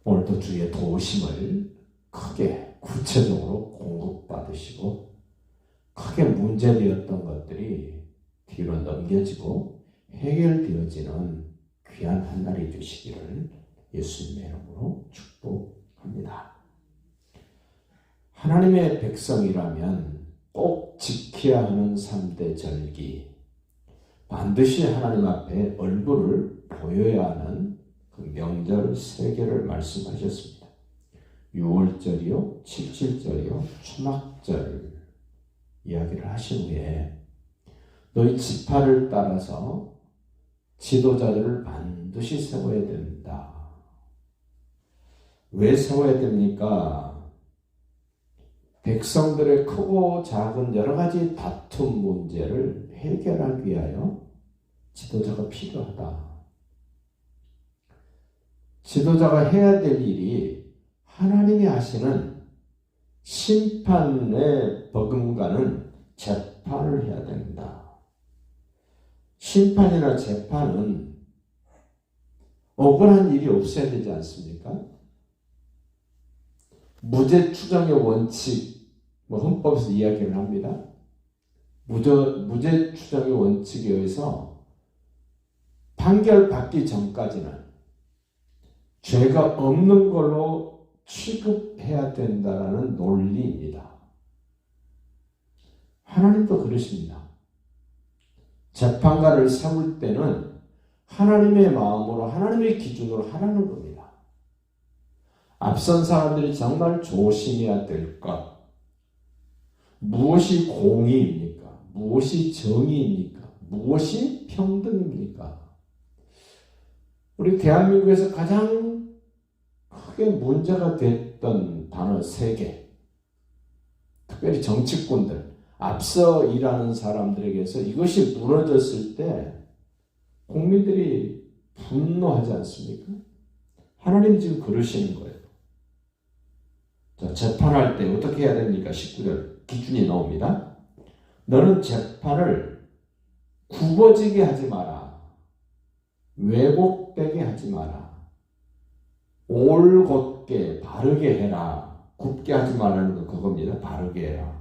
오늘도 주의 도우심을 크게 구체적으로 공급받으시고 크게 문제되었던 것들이 뒤로 넘겨지고 해결되어지는 귀한 한 날이 되시기를 예수님의 이름으로 축복합니다. 하나님의 백성이라면 꼭 지켜야 하는 3대 절기, 반드시 하나님 앞에 얼굴을 보여야 하는 그 명절 3개를 말씀하셨습니다. 6월절이요, 77절이요, 초막절 이야기를 하신 후에 너희 지파를 따라서 지도자들을 반드시 세워야 된다. 왜 세워야 됩니까? 백성들의 크고 작은 여러 가지 다툼 문제를 해결하기 위하여 지도자가 필요하다. 지도자가 해야 될 일이 하나님이 하시는 심판에 버금가는 재판을 해야 된다. 심판이나 재판은 억울한 일이 없어야 되지 않습니까? 무죄 추정의 원칙, 헌법에서 이야기를 합니다. 무죄 추정의 원칙에 의해서 판결받기 전까지는 죄가 없는 걸로 취급해야 된다는 논리입니다. 하나님도 그러십니다. 재판관을 세울 때는 하나님의 마음으로 하나님의 기준으로 하라는 겁니다. 앞선 사람들이 정말 조심해야 될 것, 무엇이 공의입니까? 무엇이 정의입니까? 무엇이 평등입니까? 우리 대한민국에서 가장 크게 문제가 됐던 단어 3개, 특별히 정치권들, 앞서 일하는 사람들에게서 이것이 무너졌을 때 국민들이 분노하지 않습니까? 하나님이 지금 그러시는 거예요. 자, 재판할 때 어떻게 해야 됩니까? 19절 기준이 나옵니다. 너는 재판을 굽어지게 하지 마라. 왜곡되게 하지 마라. 올곧게 바르게 해라. 굽게 하지 말라는 거 그겁니다. 바르게 해라.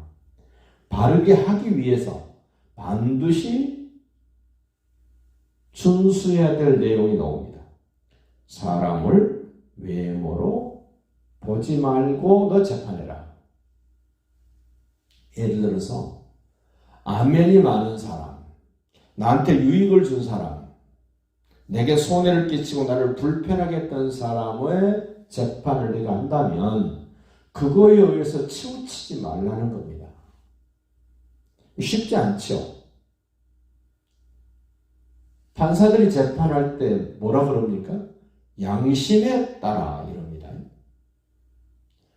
바르게 하기 위해서 반드시 준수해야 될 내용이 나옵니다. 사람을 외모로 보지 말고 너 재판해라. 예를 들어서 안면이 많은 사람, 나한테 유익을 준 사람, 내게 손해를 끼치고 나를 불편하게 했던 사람의 재판을 내가 한다면 그거에 의해서 치우치지 말라는 겁니다. 쉽지 않죠. 판사들이 재판할 때 뭐라 그럽니까? 양심에 따라 이럽니다.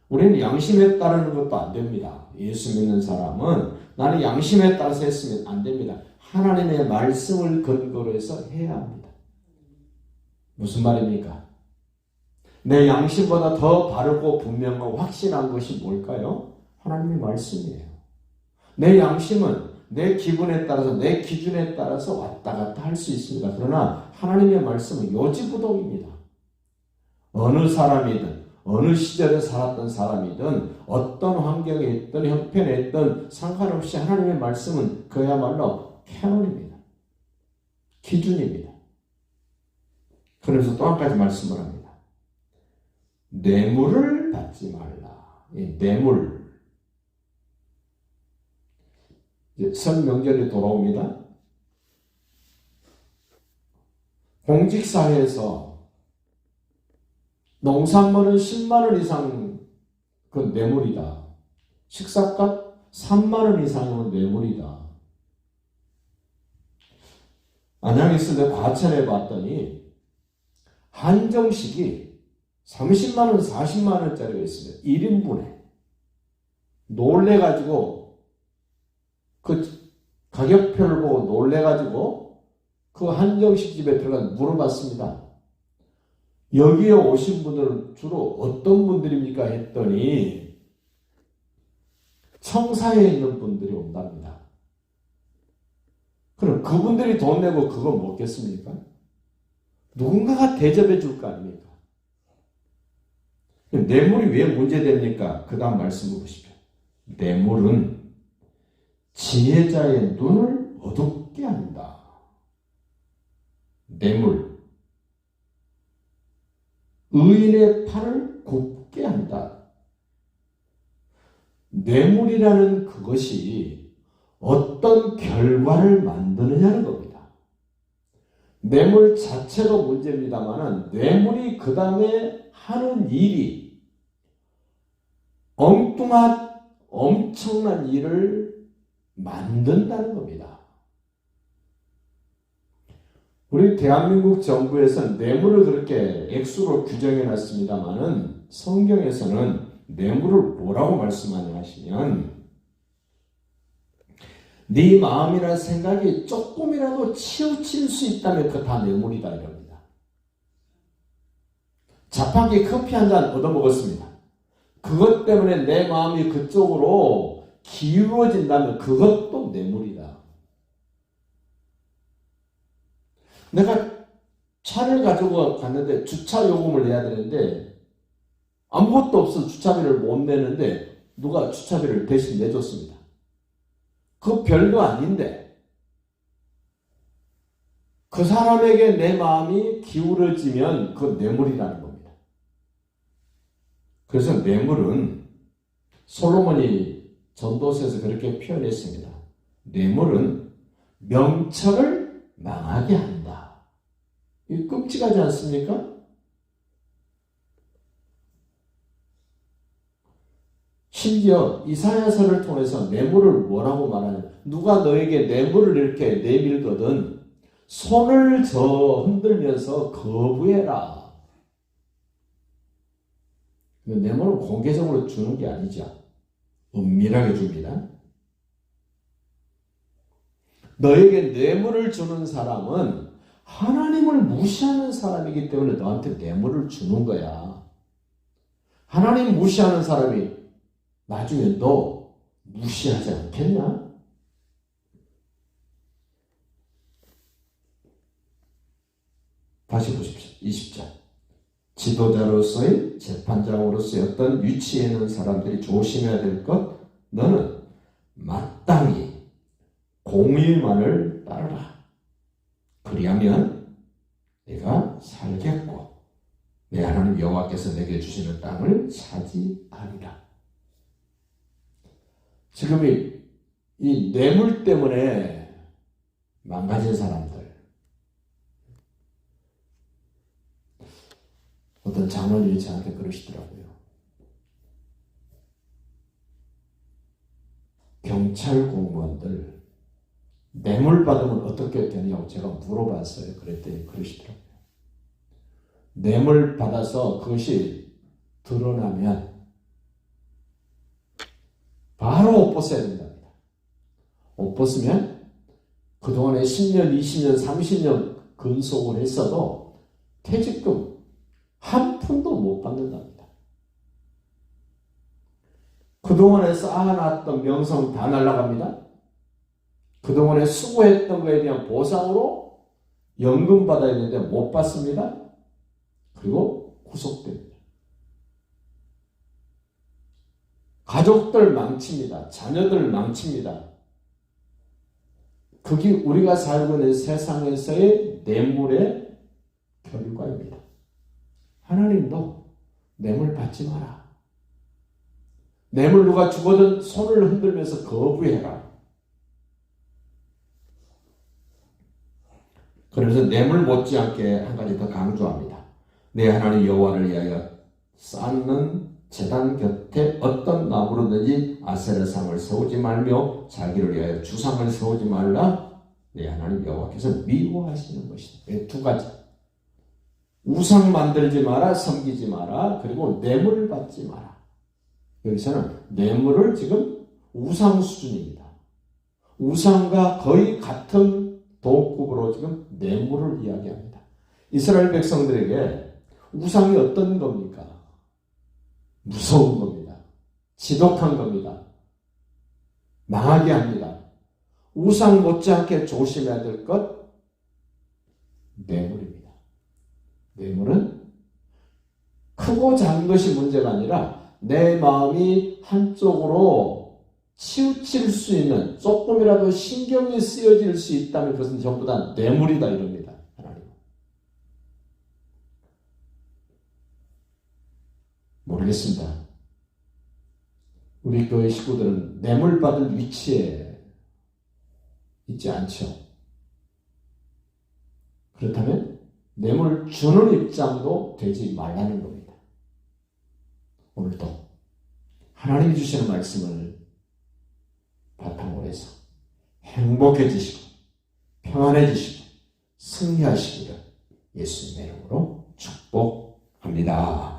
우리는 양심에 따르는 것도 안 됩니다. 예수 믿는 사람은 나는 양심에 따라서 했으면 안 됩니다. 하나님의 말씀을 근거로 해서 해야 합니다. 무슨 말입니까? 내 양심보다 더 바르고 분명하고 확신한 것이 뭘까요? 하나님의 말씀이에요. 내 양심은 내 기분에 따라서 내 기준에 따라서 왔다 갔다 할 수 있습니다. 그러나 하나님의 말씀은 요지부동입니다. 어느 사람이든 어느 시절에 살았던 사람이든 어떤 환경에 있든 형편에 있든 상관없이 하나님의 말씀은 그야말로 캐논입니다. 기준입니다. 그래서 또 한 가지 말씀을 합니다. 뇌물을 받지 말라. 뇌물. 설 명절이 돌아옵니다. 공직사회에서 농산물은 10만 원 이상 그 뇌물이다. 식사값 3만 원 이상이면 뇌물이다. 안양에 있을 때 과천에 봤더니 한정식이 30만 원, 40만 원짜리가 있습니다. 1인분에. 놀래가지고 그 가격표를 보고 놀래가지고 그 한정식 집에 들어가서 물어봤습니다. 여기에 오신 분들은 주로 어떤 분들입니까? 했더니 청사에 있는 분들이 온답니다. 그럼 그분들이 돈 내고 그거 먹겠습니까? 누군가가 대접해 줄 거 아닙니까? 뇌물이 왜 문제됩니까? 그 다음 말씀을 보십시오. 뇌물은 지혜자의 눈을 어둡게 한다. 뇌물. 의인의 팔을 굽게 한다. 뇌물이라는 그것이 어떤 결과를 만드느냐는 겁니다. 뇌물 자체도 문제입니다만 뇌물이 그 다음에 하는 일이 엉뚱한 엄청난 일을 만든다는 겁니다. 우리 대한민국 정부에서는 뇌물을 그렇게 액수로 규정해 놨습니다만 성경에서는 뇌물을 뭐라고 말씀하냐 하시면 네 마음이나 생각이 조금이라도 치우칠 수 있다면 그거 다 뇌물이다 이럽니다. 자판기 커피 한 잔 얻어먹었습니다. 그것 때문에 내 마음이 그쪽으로 기울어진다면 그것도 뇌물이다. 내가 차를 가지고 갔는데 주차 요금을 내야 되는데 아무것도 없어서 주차비를 못 내는데 누가 주차비를 대신 내줬습니다. 그거 별거 아닌데 그 사람에게 내 마음이 기울어지면 그건 뇌물이라는 겁니다. 그래서 뇌물은 솔로몬이 전도서에서 그렇게 표현했습니다. 뇌물은 명철을 망하게 한다. 이 끔찍하지 않습니까? 심지어 이사야서를 통해서 뇌물을 뭐라고 말하냐. 누가 너에게 뇌물을 이렇게 내밀거든 손을 흔들면서 거부해라. 뇌물은 공개적으로 주는 게 아니죠. 은밀하게 줍니다. 너에게 뇌물을 주는 사람은 하나님을 무시하는 사람이기 때문에 너한테 뇌물을 주는 거야. 하나님 무시하는 사람이 나중에 너 무시하지 않겠냐? 다시 보십시오. 20절. 지도자로서의 재판장으로서의 어떤 위치에 있는 사람들이 조심해야 될 것, 너는 마땅히 공의만을 따르라. 그리하면 내가 살겠고 내 하나님 여호와께서 내게 주시는 땅을 차지하리라. 지금 이 뇌물 때문에 망가진 사람들, 어떤 장로님이 저한테 그러시더라고요. 경찰 공무원들 뇌물 받으면 어떻게 되냐고 제가 물어봤어요. 그랬더니 그러시더라고요. 뇌물 받아서 그것이 드러나면 바로 옷 벗어야 된답니다. 옷 벗으면 그동안에 10년, 20년, 30년 근속을 했어도 퇴직금 한 푼도 못 받는답니다. 그동안에 쌓아놨던 명성 다 날아갑니다. 그동안에 수고했던 것에 대한 보상으로 연금 받아야 되는데 못 받습니다. 그리고 구속됩니다. 가족들 망칩니다. 자녀들 망칩니다. 그게 우리가 살고 있는 세상에서의 뇌물의 결과입니다. 하나님도 뇌물 받지 마라. 뇌물 누가 주거든 손을 흔들면서 거부해라. 그래서 뇌물 못지않게 한 가지 더 강조합니다. 내 하나님 여호와를 위하여 쌓는 제단 곁에 어떤 나무로든지 아세라상을 세우지 말며 자기를 위하여 주상을 세우지 말라. 내 하나님 여호와께서 미워하시는 것이다. 두 가지. 우상 만들지 마라, 섬기지 마라, 그리고 뇌물을 받지 마라. 여기서는 뇌물을 지금 우상 수준입니다. 우상과 거의 같은 도급으로 지금 뇌물을 이야기합니다. 이스라엘 백성들에게 우상이 어떤 겁니까? 무서운 겁니다. 지독한 겁니다. 망하게 합니다. 우상 못지않게 조심해야 될 것, 뇌물입니다. 뇌물은 크고 작은 것이 문제가 아니라 내 마음이 한쪽으로 치우칠 수 있는 조금이라도 신경이 쓰여질 수 있다면 그것은 전부 다 뇌물이다 이럽니다. 하나님. 모르겠습니다. 우리 교회 식구들은 뇌물 받을 위치에 있지 않죠. 그렇다면 뇌물 주는 입장도 되지 말라는 겁니다. 오늘도 하나님이 주시는 말씀을 바탕으로 해서 행복해지시고 평안해지시고 승리하시기를 예수님의 이름으로 축복합니다.